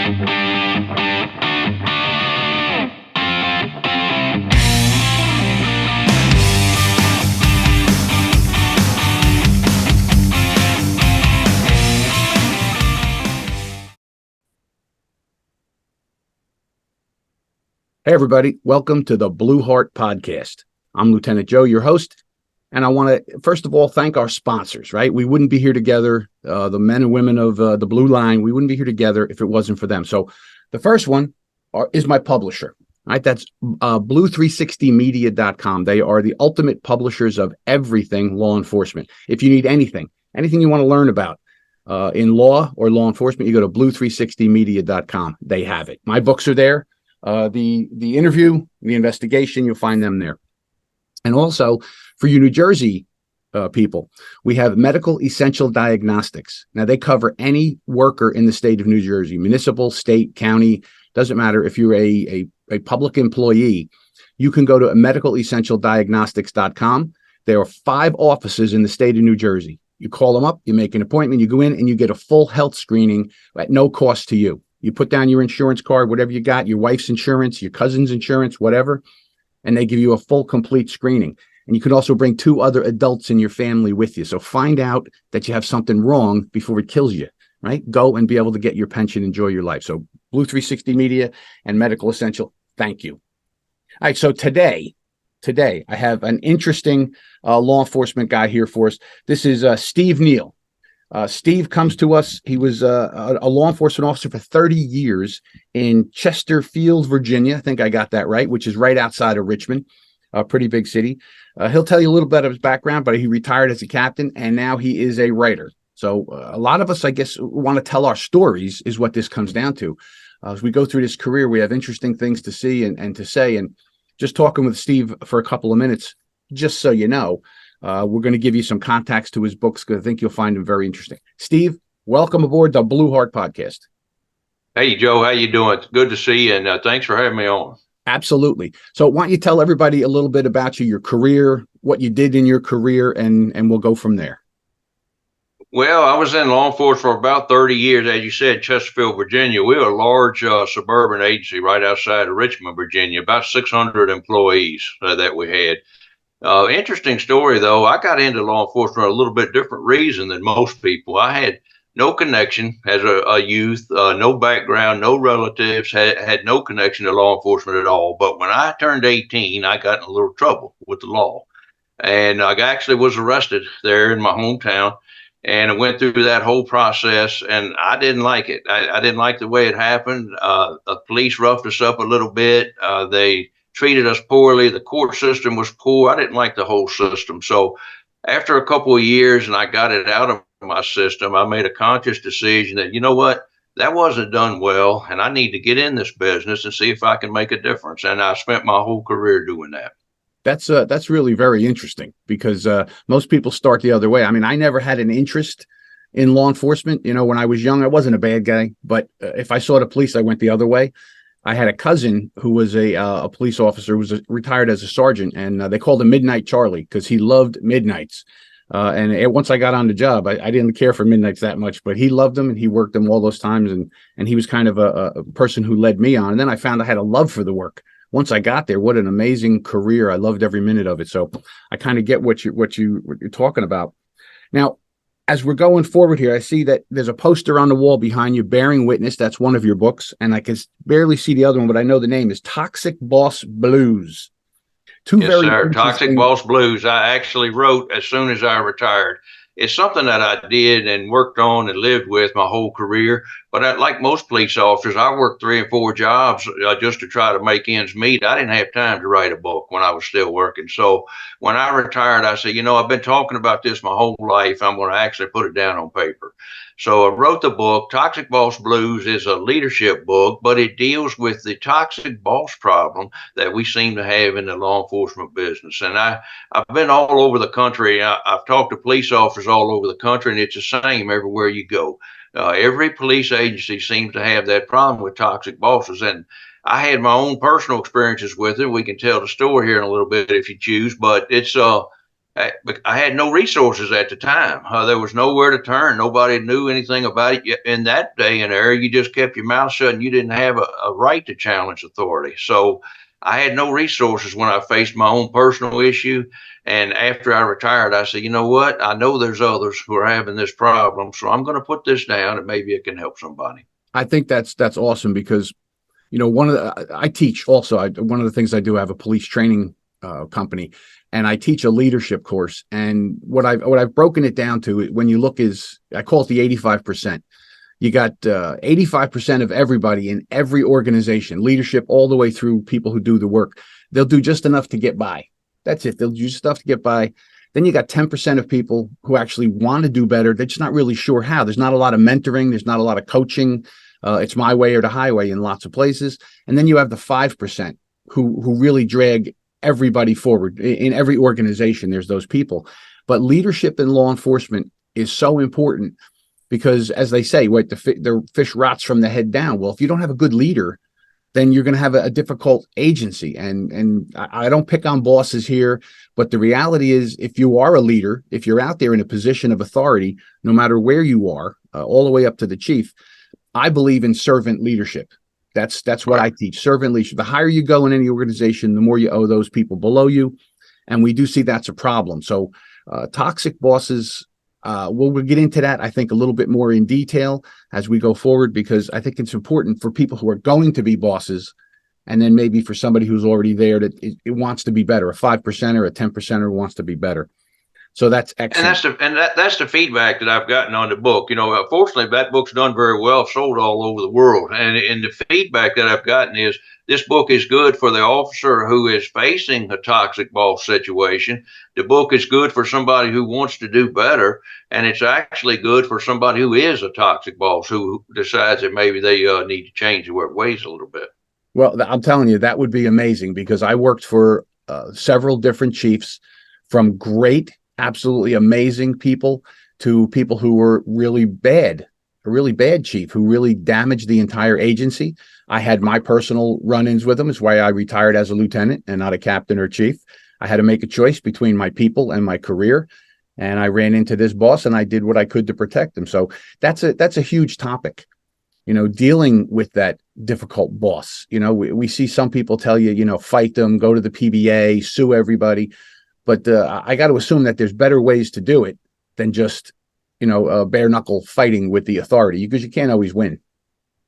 Hey, everybody. Welcome to the Blue Heart Podcast. I'm Lieutenant Joe, your host. And I want to, first of all, thank our sponsors, right? We wouldn't be here together, the men and women of the Blue Line. We wouldn't be here together if it wasn't for them. So the first one is my publisher, right? That's blue360media.com. They are the ultimate publishers of everything law enforcement. If you need anything you want to learn about in law or law enforcement, you go to blue360media.com. They have it. My books are there. The interview, the investigation, you'll find them there. And also for you New Jersey people, we have Medical Essential Diagnostics. Now they cover any worker in the state of New Jersey, municipal, state, county, doesn't matter. If you're a public employee, you can go to medicalessentialdiagnostics.com. There are 5 offices in the state of New Jersey. You call them up, you make an appointment, you go in and you get a full health screening at no cost to you. You put down your insurance card, whatever you got, your wife's insurance, your cousin's insurance, whatever, and they give you a full, complete screening. And you can also bring 2 other adults in your family with you. So find out that you have something wrong before it kills you, right? Go and be able to get your pension, enjoy your life. So Blue 360 Media and Medical Essential, thank you. All right, so today I have an interesting law enforcement guy here for us. This is Steve Neal. Steve comes to us. He was a law enforcement officer for 30 years in Chesterfield, Virginia. I think I got that right, which is right outside of Richmond, a pretty big city. He'll tell you a little bit of his background, but he retired as a captain, and now he is a writer. So a lot of us, I guess, want to tell our stories is what this comes down to. As we go through this career, we have interesting things to see and to say. And just talking with Steve for a couple of minutes, just so you know, we're going to give you some contacts to his books because I think you'll find them very interesting. Steve, welcome aboard the Blue Heart Podcast. Hey, Joe, how you doing? It's good to see you, and thanks for having me on. Absolutely. So why don't you tell everybody a little bit about you, your career, what you did in your career, and we'll go from there. Well, I was in law enforcement for about 30 years. As you said, Chesterfield, Virginia. We were a large suburban agency right outside of Richmond, Virginia, about 600 employees that we had. Interesting story, though. I got into law enforcement for a little bit different reason than most people. I had no connection as a youth, no background, no relatives, had no connection to law enforcement at all. But when I turned 18, I got in a little trouble with the law. And I actually was arrested there in my hometown. And I went through that whole process, and I didn't like it. I didn't like the way it happened. The police roughed us up a little bit. They treated us poorly. The court system was poor. I didn't like the whole system. So after a couple of years and I got it out of my system, I made a conscious decision that, you know what, that wasn't done well, and I need to get in this business and see if I can make a difference. And I spent my whole career doing that. That's really very interesting because most people start the other way. I mean, I never had an interest in law enforcement. You know, when I was young, I wasn't a bad guy, but if I saw the police, I went the other way. I had a cousin who was a police officer, who was retired as a sergeant, and they called him Midnight Charlie because he loved midnights. Once I got on the job, I didn't care for midnights that much, but he loved them and he worked them all those times. And he was kind of a person who led me on. And then I found I had a love for the work. Once I got there, what an amazing career. I loved every minute of it. So I kind of get what you're talking about. Now, as we're going forward here, I see that there's a poster on the wall behind you, Bearing Witness. That's one of your books. And I can barely see the other one, but I know the name is Toxic Boss Blues. Yes, sir. Toxic Boss Blues. I actually wrote as soon as I retired. It's something that I did and worked on and lived with my whole career. But like most police officers, I worked 3 and 4 jobs just to try to make ends meet. I didn't have time to write a book when I was still working. So when I retired, I said, you know, I've been talking about this my whole life. I'm going to actually put it down on paper. So I wrote the book. Toxic Boss Blues is a leadership book, but it deals with the toxic boss problem that we seem to have in the law enforcement business. And I've been all over the country. I've talked to police officers all over the country, and it's the same everywhere you go. Every police agency seems to have that problem with toxic bosses. And I had my own personal experiences with it. We can tell the story here in a little bit if you choose, but it's I had no resources at the time. There was nowhere to turn. Nobody knew anything about it. In that day and era, you just kept your mouth shut and you didn't have a right to challenge authority. So I had no resources when I faced my own personal issue. And after I retired, I said, you know what? I know there's others who are having this problem. So I'm going to put this down and maybe it can help somebody. I think that's awesome because one of I teach also. One of the things I do, I have a police training company, and I teach a leadership course. And what I've broken it down to, when you look, is I call it the 85%. You got 85% of everybody in every organization, leadership all the way through people who do the work. They'll do just enough to get by. That's it. They'll do stuff to get by. Then you got 10% of people who actually want to do better. They're just not really sure how. There's not a lot of mentoring. There's not a lot of coaching. It's my way or the highway in lots of places. And then you have the 5% who really drag everybody forward. In every organization, there's those people. But leadership in law enforcement is so important because, as they say, the fish rots from the head down. Well, if you don't have a good leader, then you're going to have a difficult agency. And I don't pick on bosses here, but the reality is, if you are a leader, if you're out there in a position of authority, no matter where you are, all the way up to the chief, I believe in servant leadership. That's what I teach. Servant leadership. The higher you go in any organization, the more you owe those people below you. And we do see that's a problem. So toxic bosses, we'll get into that, I think, a little bit more in detail as we go forward, because I think it's important for people who are going to be bosses, and then maybe for somebody who's already there that it wants to be better, a 5%er, a 10%er wants to be better. So that's excellent. That's the feedback that I've gotten on the book. Fortunately, that book's done very well, sold all over the world. And the feedback that I've gotten is this book is good for the officer who is facing a toxic boss situation. The book is good for somebody who wants to do better, and it's actually good for somebody who is a toxic boss who decides that maybe they need to change their ways a little bit. Well, I'm telling you, that would be amazing, because I worked for several different chiefs, from great, absolutely amazing people to people who were really bad, a really bad chief who really damaged the entire agency. I had my personal run-ins with them. It's why I retired as a lieutenant and not a captain or chief. I had to make a choice between my people and my career. And I ran into this boss and I did what I could to protect them. So that's a huge topic, dealing with that difficult boss. We see some people tell you, fight them, go to the PBA, sue everybody. But I got to assume that there's better ways to do it than just, bare knuckle fighting with the authority, because you can't always win.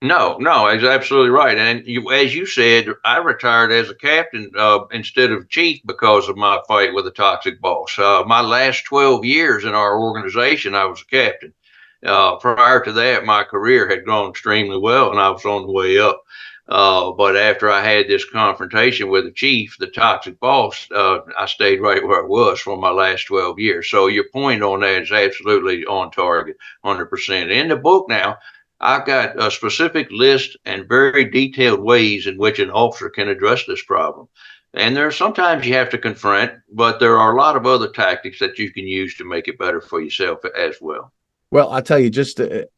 No, it's absolutely right. And as you said, I retired as a captain instead of chief because of my fight with a toxic boss. My last 12 years in our organization, I was a captain. Prior to that, my career had gone extremely well and I was on the way up. But after I had this confrontation with the chief, the toxic boss, I stayed right where I was for my last 12 years. So your point on that is absolutely on target, 100%. In the book now, I've got a specific list and very detailed ways in which an officer can address this problem. And there are sometimes you have to confront, but there are a lot of other tactics that you can use to make it better for yourself as well. Well, I'll tell you,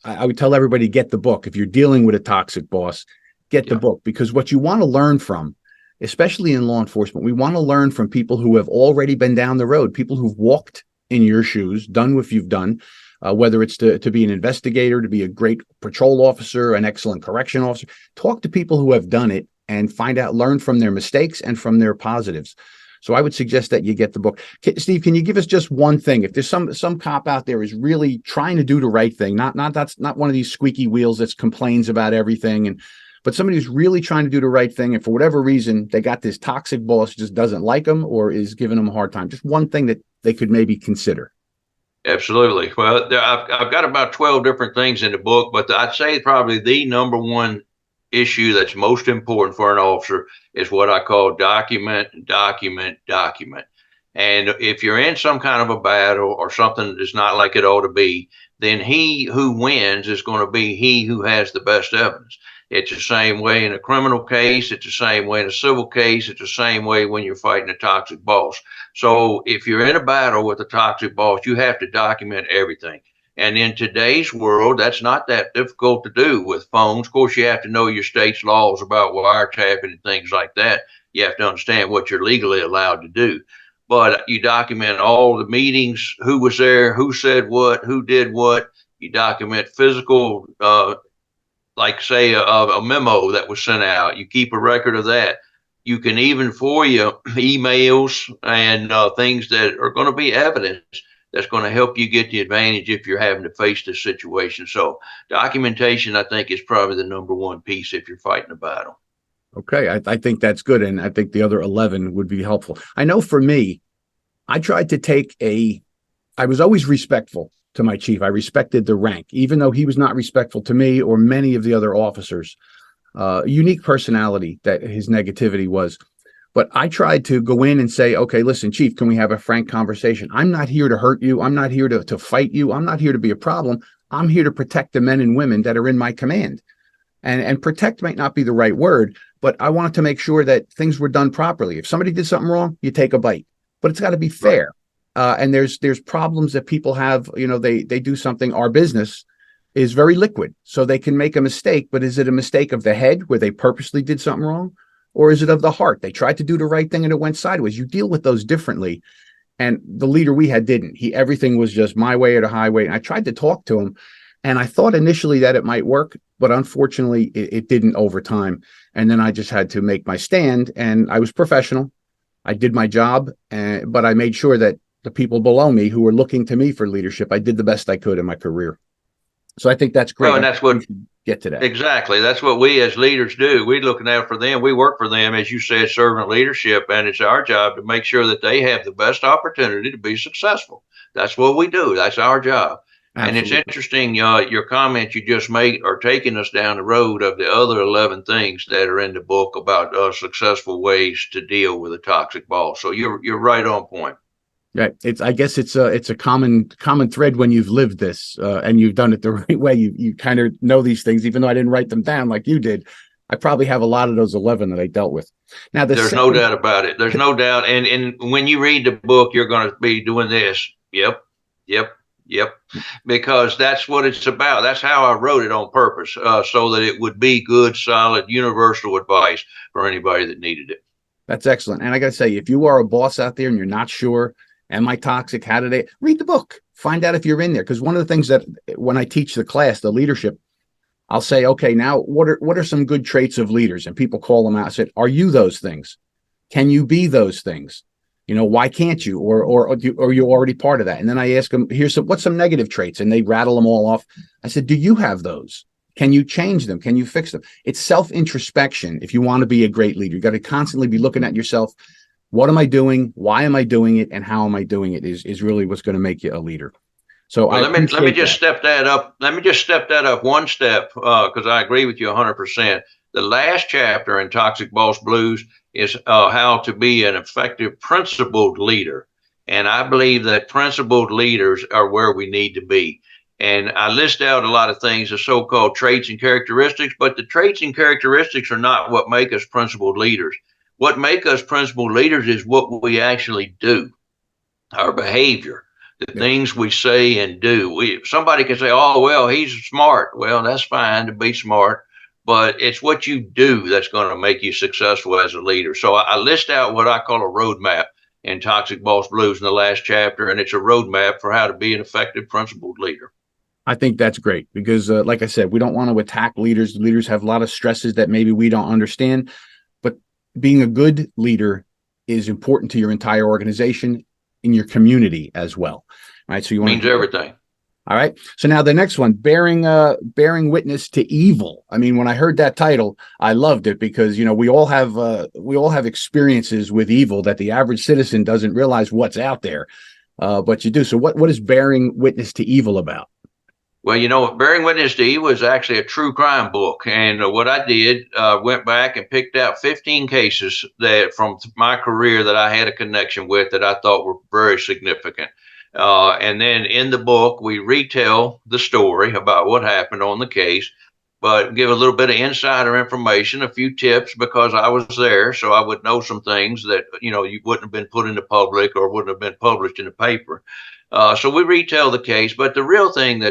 I would tell everybody, get the book. If you're dealing with a toxic boss, get the book, because what you want to learn from, especially in law enforcement, we want to learn from people who have already been down the road, people who've walked in your shoes, done what you've done, whether it's to be an investigator, to be a great patrol officer, an excellent correction officer. Talk to people who have done it and learn from their mistakes and from their positives. So I would suggest that you get the book. Steve, can you give us just one thing? If there's some cop out there is really trying to do the right thing, that's not one of these squeaky wheels that complains about everything, but somebody who's really trying to do the right thing, and for whatever reason they got this toxic boss who just doesn't like them or is giving them a hard time, just one thing that they could maybe consider. Absolutely. Well, I've got about 12 different things in the book, but I'd say probably the number one issue that's most important for an officer is what I call document, document, document. And if you're in some kind of a battle or something that's not like it ought to be, then he who wins is going to be he who has the best evidence. It's the same way in a criminal case. It's the same way in a civil case. It's the same way when you're fighting a toxic boss. So if you're in a battle with a toxic boss, you have to document everything. And in today's world, that's not that difficult to do with phones. Of course, you have to know your state's laws about wiretapping and things like that. You have to understand what you're legally allowed to do. but you document all the meetings, who was there, who said what, who did what. You document physical, like say a memo that was sent out. You keep a record of that. You can even for you emails and things that are going to be evidence that's going to help you get the advantage if you're having to face this situation. So documentation, I think, is probably the number one piece if you're fighting a battle. Okay, I think that's good, and I think the other 11 would be helpful. I know for me, I tried to take I was always respectful to my chief. I respected the rank, even though he was not respectful to me or many of the other officers. Unique personality that his negativity was. But I tried to go in and say, okay, listen, chief, can we have a frank conversation? I'm not here to hurt you. I'm not here to fight you. I'm not here to be a problem. I'm here to protect the men and women that are in my command. And protect might not be the right word, but I wanted to make sure that things were done properly. If somebody did something wrong, you take a bite, but it's got to be fair. Right. And there's problems that people have. They do something. Our business is very liquid, so they can make a mistake. But is it a mistake of the head where they purposely did something wrong, or is it of the heart? They tried to do the right thing and it went sideways. You deal with those differently. And the leader we had didn't. Everything was just my way or the highway. And I tried to talk to him, and I thought initially that it might work, but unfortunately it didn't over time. And then I just had to make my stand, and I was professional. I did my job, but I made sure that the people below me who were looking to me for leadership, I did the best I could in my career. So I think that's great. Well, and that's what get to that. Exactly. That's what we as leaders do. We're looking out for them. We work for them, as you said, servant leadership, and it's our job to make sure that they have the best opportunity to be successful. That's what we do. That's our job. Absolutely. And it's interesting, your comments you just made are taking us down the road of the other 11 things that are in the book about successful ways to deal with a toxic boss. So you're right on point. Yeah, I guess it's a common thread when you've lived this and you've done it the right way. You kind of know these things, even though I didn't write them down like you did. I probably have a lot of those 11 that I dealt with. Now, there's no doubt about it. There's no doubt. And when you read the book, you're going to be doing this. Yep. Because that's what it's about. That's how I wrote it on purpose, so that it would be good, solid, universal advice for anybody that needed it. That's excellent. And I got to say, if you are a boss out there and you're not sure, am I toxic? How did read the book? Find out if you're in there. Because one of the things that when I teach the class, the leadership, I'll say, okay, now what are some good traits of leaders? And people call them out. I said, are you those things? Can you be those things? Why can't you? Or are you already part of that? And then I ask them, what's some negative traits? And they rattle them all off. I said, do you have those? Can you change them? Can you fix them? It's self-introspection. If you want to be a great leader, you got to constantly be looking at yourself. What am I doing? Why am I doing it? And how am I doing it is really what's going to make you a leader. So well, let me just step that up. Let me just step that up one step, because I agree with you 100%. The last chapter in Toxic Boss Blues is how to be an effective principled leader. And I believe that principled leaders are where we need to be. And I list out a lot of things, the so-called traits and characteristics, but the traits and characteristics are not what make us principled leaders. What make us principled leaders is what we actually do, our behavior, the things we say and do. Somebody can say, oh, well, he's smart. Well, that's fine to be smart, but it's what you do that's going to make you successful as a leader. So I list out what I call a roadmap in Toxic Boss Blues in the last chapter, and it's a roadmap for how to be an effective principled leader. I think that's great because, like I said, we don't want to attack leaders. Leaders have a lot of stresses that maybe we don't understand, but being a good leader is important to your entire organization, in your community as well. All right. So you means everything. All right. So now the next one, bearing witness to evil. I mean, when I heard that title, I loved it because, we all have experiences with evil that the average citizen doesn't realize what's out there. But you do. So what is bearing witness to evil about? Well, Bearing Witness to Evil is actually a true crime book. And what I did, went back and picked out 15 cases that from my career that I had a connection with that I thought were very significant. And then in the book, we retell the story about what happened on the case, but give a little bit of insider information, a few tips because I was there. So I would know some things that, you wouldn't have been put in the public or wouldn't have been published in the paper. So we retell the case. But the real thing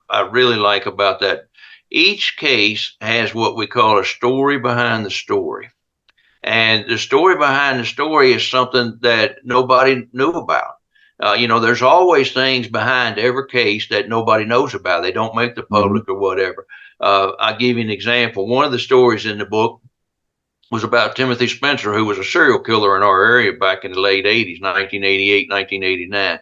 I really like about that, each case has what we call a story behind the story. And the story behind the story is something that nobody knew about. There's always things behind every case that nobody knows about. They don't make the Mhm. public or whatever. I'll give you an example. One of the stories in the book was about Timothy Spencer, who was a serial killer in our area back in the late 80s, 1988, 1989.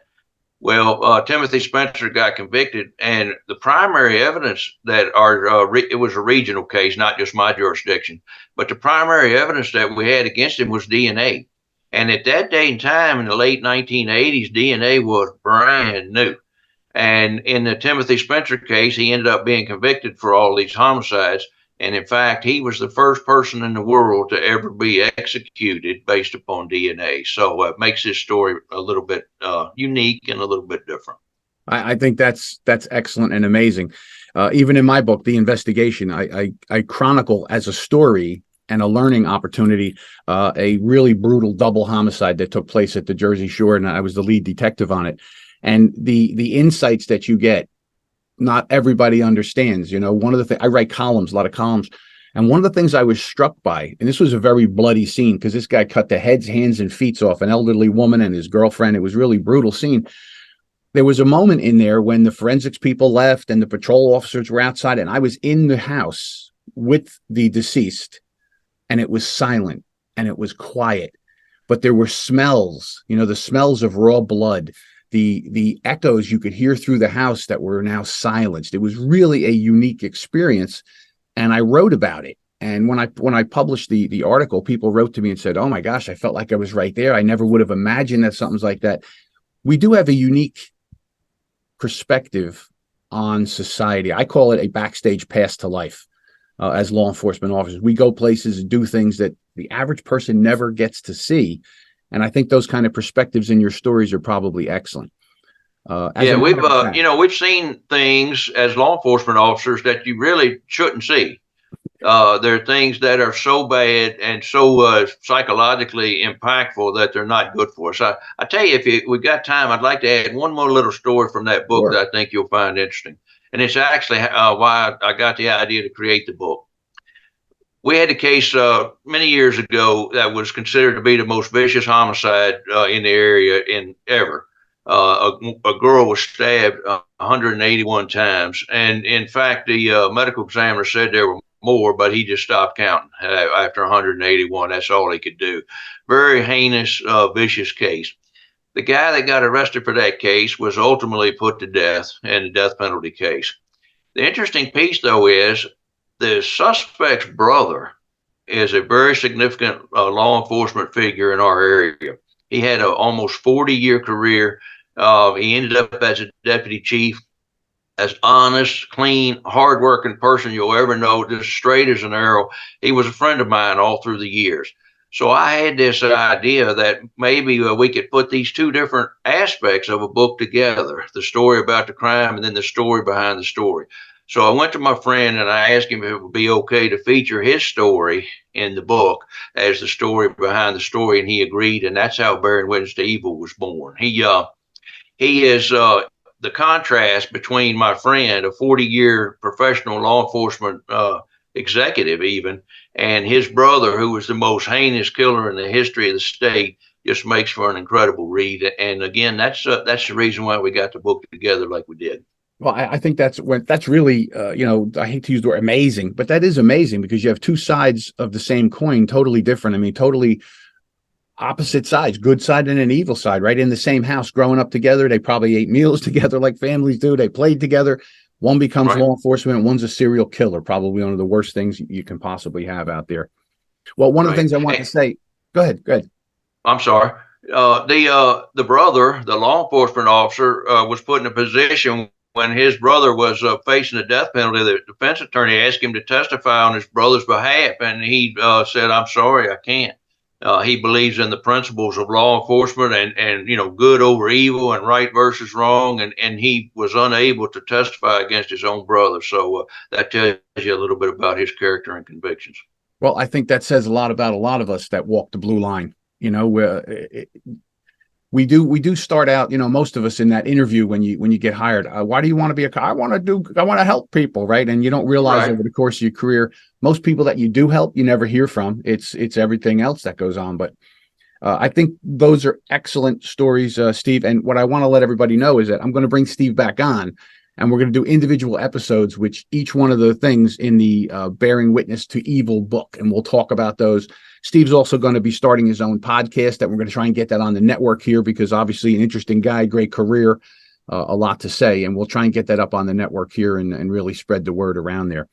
Well, Timothy Spencer got convicted, and the primary evidence that it was a regional case, not just my jurisdiction, but the primary evidence that we had against him was DNA. And at that day and time in the late 1980s, DNA was brand new. And in the Timothy Spencer case, he ended up being convicted for all these homicides. And in fact, he was the first person in the world to ever be executed based upon DNA. So it makes his story a little bit unique and a little bit different. I think that's excellent and amazing. Even in my book, The Investigation, I chronicle as a story and a learning opportunity a really brutal double homicide that took place at the Jersey Shore, and I was the lead detective on it. And the insights that you get, not everybody understands. One of the things I write columns, a lot of columns, and one of the things I was struck by, and this was a very bloody scene because this guy cut the heads, hands, and feet off an elderly woman and his girlfriend. It was really brutal scene. There was a moment in there when the forensics people left and the patrol officers were outside, and I was in the house with the deceased, and it was silent and it was quiet, but there were smells, the smells of raw blood, the echoes you could hear through the house that were now silenced. It was really a unique experience, and I wrote about it. And when I published the article, people wrote to me and said, "Oh my gosh, I felt like I was right there. I never would have imagined that something's like that." We do have a unique perspective on society. I call it a backstage pass to life. As law enforcement officers, we go places and do things that the average person never gets to see. And I think those kind of perspectives in your stories are probably excellent. As a Yeah, matter of fact, we've seen things as law enforcement officers that you really shouldn't see. There are things that are so bad and so psychologically impactful that they're not good for us. I tell you, we got time, I'd like to add one more little story from that book sure. that I think you'll find interesting. And it's actually why I got the idea to create the book. We had a case many years ago that was considered to be the most vicious homicide in the area in ever. A girl was stabbed 181 times, and in fact, the medical examiner said there were more, but he just stopped counting after 181. That's all he could do. Very heinous, vicious case. The guy that got arrested for that case was ultimately put to death in the death penalty case. The interesting piece, though, is the suspect's brother is a very significant law enforcement figure in our area. He had an almost 40-year career. He ended up as a deputy chief, as honest, clean, hardworking person you'll ever know, just straight as an arrow. He was a friend of mine all through the years. So I had this idea that maybe we could put these two different aspects of a book together, the story about the crime and then the story behind the story. So I went to my friend and I asked him if it would be okay to feature his story in the book as the story behind the story, and he agreed. And that's how Bearing Witness to Evil was born. He is the contrast between my friend, a 40-year professional law enforcement executive, even, and his brother, who was the most heinous killer in the history of the state, just makes for an incredible read. And again, that's the reason why we got the book together like we did. Well, I think that's really, I hate to use the word amazing, but that is amazing because you have two sides of the same coin, totally different. I mean, totally opposite sides, good side and an evil side, right in the same house, growing up together. They probably ate meals together like families do. They played together. One becomes Right. law enforcement, and one's a serial killer, probably one of the worst things you can possibly have out there. Well, one of the Right. things I want to say, go ahead, go ahead. I'm sorry. The brother, the law enforcement officer, was put in a position when his brother was facing the death penalty. The defense attorney asked him to testify on his brother's behalf, and he said, "I'm sorry, I can't." He believes in the principles of law enforcement and good over evil and right versus wrong, and he was unable to testify against his own brother. So that tells you a little bit about his character and convictions. Well, I think that says a lot about a lot of us that walk the blue line. Where we do start out, most of us in that interview when you get hired. Why do you want to be a cop? I want to help people, right? And you don't realize Right. over the course of your career, most people that you do help, you never hear from. It's everything else that goes on. But I think those are excellent stories, Steve. And what I want to let everybody know is that I'm going to bring Steve back on, and we're going to do individual episodes, which each one of the things in the Bearing Witness to Evil book, and we'll talk about those. Steve's also going to be starting his own podcast that we're going to try and get that on the network here because obviously an interesting guy, great career, a lot to say, and we'll try and get that up on the network here and really spread the word around there.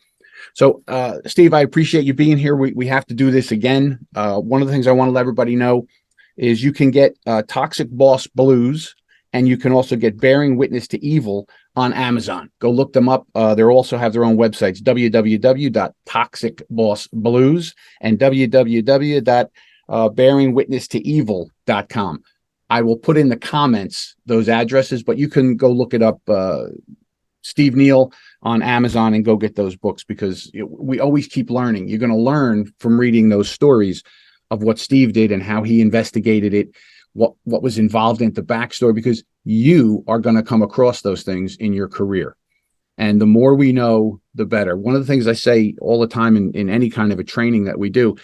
So, Steve, I appreciate you being here. We have to do this again. One of the things I want to let everybody know is you can get Toxic Boss Blues, and you can also get Bearing Witness to Evil on Amazon. Go look them up. They also have their own websites, www.toxicbossblues and www.bearingwitnesstoevil.com. I will put in the comments those addresses, but you can go look it up, Steve Neal on Amazon, and go get those books because we always keep learning. You're going to learn from reading those stories of what Steve did and how he investigated it, what was involved in the backstory, because you are going to come across those things in your career. And the more we know, the better. One of the things I say all the time in any kind of a training that we do,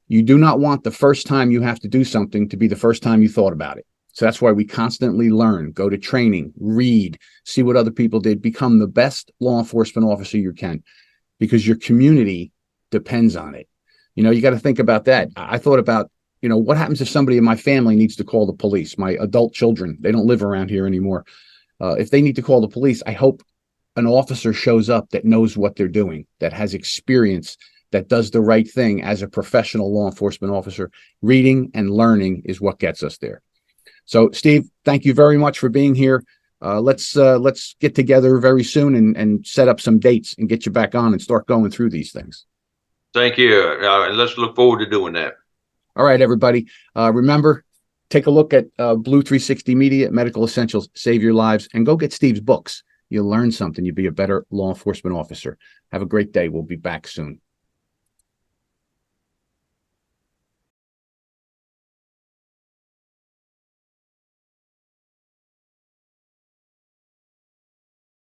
you do not want the first time you have to do something to be the first time you thought about it. So that's why we constantly learn, go to training, read, see what other people did, become the best law enforcement officer you can, because your community depends on it. You got to think about that. I thought about, what happens if somebody in my family needs to call the police? My adult children, they don't live around here anymore. If they need to call the police, I hope an officer shows up that knows what they're doing, that has experience, that does the right thing as a professional law enforcement officer. Reading and learning is what gets us there. So, Steve, thank you very much for being here. Let's get together very soon and set up some dates and get you back on and start going through these things. Thank you. Let's look forward to doing that. All right, everybody. Remember, take a look at Blue 360 Media, Medical Essentials, Save Your Lives, and go get Steve's books. You'll learn something. You'll be a better law enforcement officer. Have a great day. We'll be back soon.